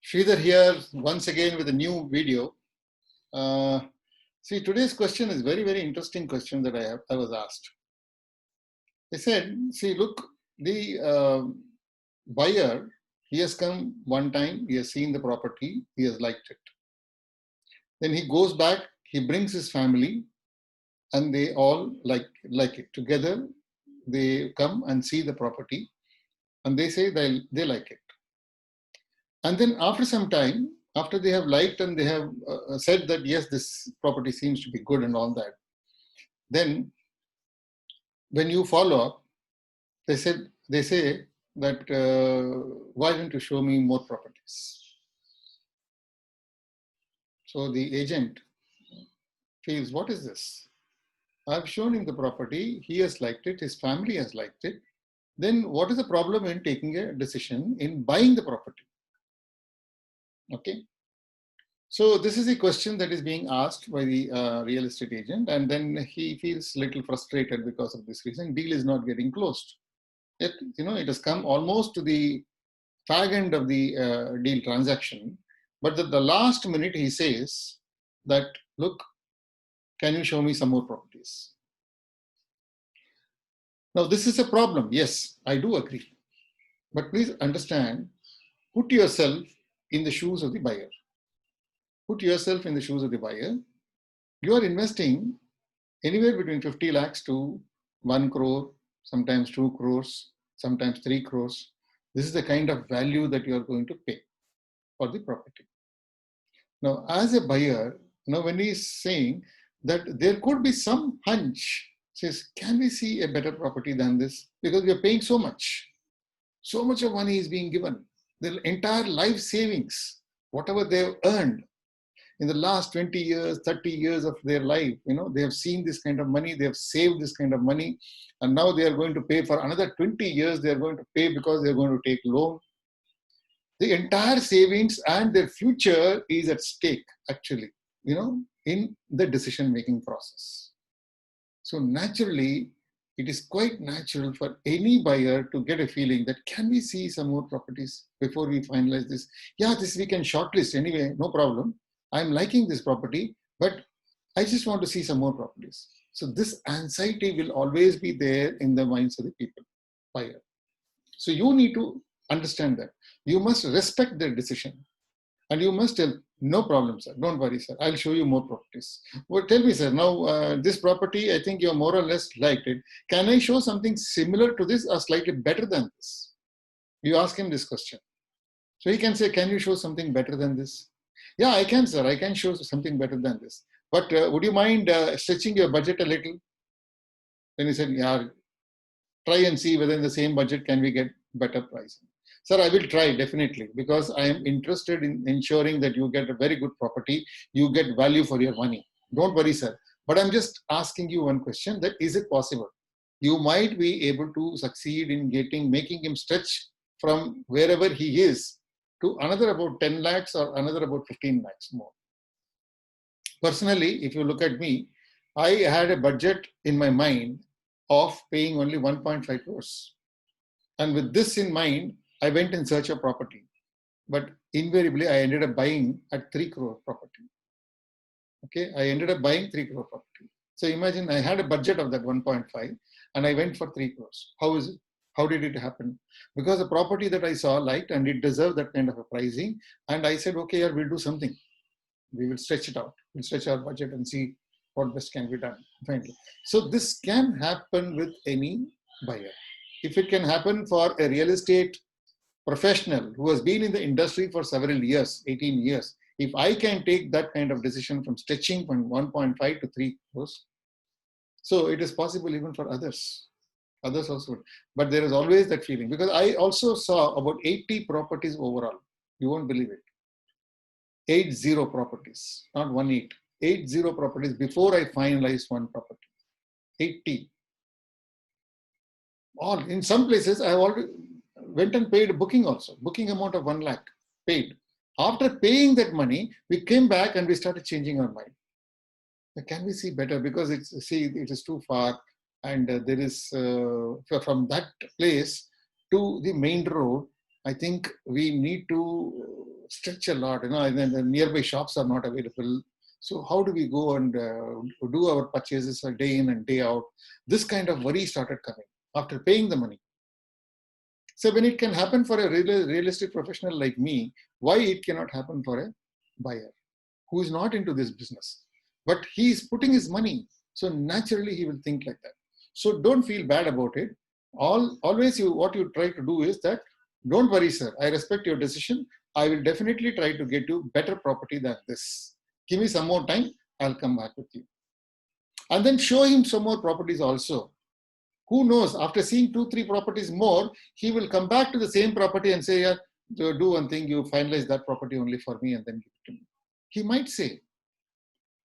Sridhar here once again with a new video. Uh, see, today's question is very, very interesting question that I was asked. They said, see, look, the buyer, he has come one time, he has seen the property, he has liked it. Then he goes back, he brings his family, and they all like it. Together, they come and see the property, and they say they like it. And then after some time, after they have liked and they have said that, yes, this property seems to be good and all that, then when you follow up, they say that, why don't you show me more properties? So the agent feels, what is this? I've shown him the property, he has liked it, his family has liked it. Then what is the problem in taking a decision in buying the property? Okay. So this is a question that is being asked by the real estate agent, and then he feels a little frustrated because of this reason. Deal is not getting closed. It has come almost to the fag end of the deal transaction, but at the last minute he says that, look, can you show me some more properties? Now this is a problem. Yes, I do agree. But please understand, put yourself in the shoes of the buyer. Put yourself in the shoes of the buyer. You are investing anywhere between 50 lakhs to 1 crore, sometimes 2 crores, sometimes 3 crores. This is the kind of value that you are going to pay for the property. Now, as a buyer, when he is saying that there could be some hunch, says, can we see a better property than this? Because we are paying so much. So much of money is being given. The entire life savings, whatever they have earned in the last 20 years, 30 years of their life, they have seen this kind of money, they have saved this kind of money, and now they are going to pay for another 20 years, they are going to pay because they are going to take loan. The entire savings and their future is at stake, actually, in the decision-making process. So naturally, it is quite natural for any buyer to get a feeling that, can we see some more properties before we finalize this? Yeah, this we can shortlist anyway, no problem. I'm liking this property, but I just want to see some more properties. So this anxiety will always be there in the minds of the people, buyer. So you need to understand that. You must respect their decision. And you must tell, no problem, sir. Don't worry, sir. I'll show you more properties. Well, tell me, sir, now this property, I think you're more or less liked it. Can I show something similar to this or slightly better than this? You ask him this question. So he can say, can you show something better than this? Yeah, I can, sir. I can show something better than this. But would you mind stretching your budget a little? Then he said, yeah, try and see whether in the same budget can we get better pricing. Sir, I will try definitely, because I am interested in ensuring that you get a very good property, you get value for your money. Don't worry, sir. But I'm just asking you one question, that is it possible? You might be able to succeed in making him stretch from wherever he is to another about 10 lakhs or another about 15 lakhs more. Personally, if you look at me, I had a budget in my mind of paying only 1.5 crores. And with this in mind, I went in search of property. But invariably, I ended up buying at 3 crore property. Okay, I ended up buying 3 crore property. So imagine I had a budget of that 1.5 and I went for 3 crores. How is it? How did it happen? Because the property that I saw liked and it deserved that kind of a pricing. And I said, okay, yeah, we'll do something. We will stretch it out. We'll stretch our budget and see what best can be done. Finally. So this can happen with any buyer. If it can happen for a real estate professional who has been in the industry for several years, 18 years, if I can take that kind of decision from stretching from 1.5 to 3 crores, so it is possible even for others. Others also. But there is always that feeling, because I also saw about 80 properties overall. You won't believe it. 80 properties, not 18. 80 properties before I finalized one property. 80. All in some places I have already went and paid a booking also. Booking amount of 1 lakh paid. After paying that money, we came back and we started changing our mind. Can we see better? Because it is too far, and there is from that place to the main road. I think we need to stretch a lot, and then the nearby shops are not available. So how do we go and do our purchases a day in and day out? This kind of worry started coming after paying the money. So when it can happen for a real estate professional like me, why it cannot happen for a buyer who is not into this business? But he is putting his money, so naturally he will think like that. So don't feel bad about it. Always what you try to do is that, don't worry, sir. I respect your decision. I will definitely try to get you better property than this. Give me some more time. I'll come back with you. And then show him some more properties also. Who knows, after seeing 2-3 properties more, he will come back to the same property and say, yeah, do one thing, you finalize that property only for me and then give it to me. He might say,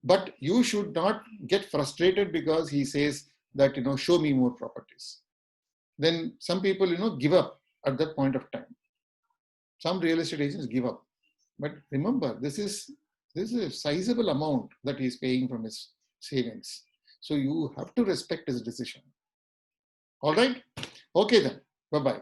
but you should not get frustrated because he says that, show me more properties. Then some people, give up at that point of time. Some real estate agents give up. But remember, this is a sizable amount that he is paying from his savings. So you have to respect his decision. All right? Okay then. Bye-bye.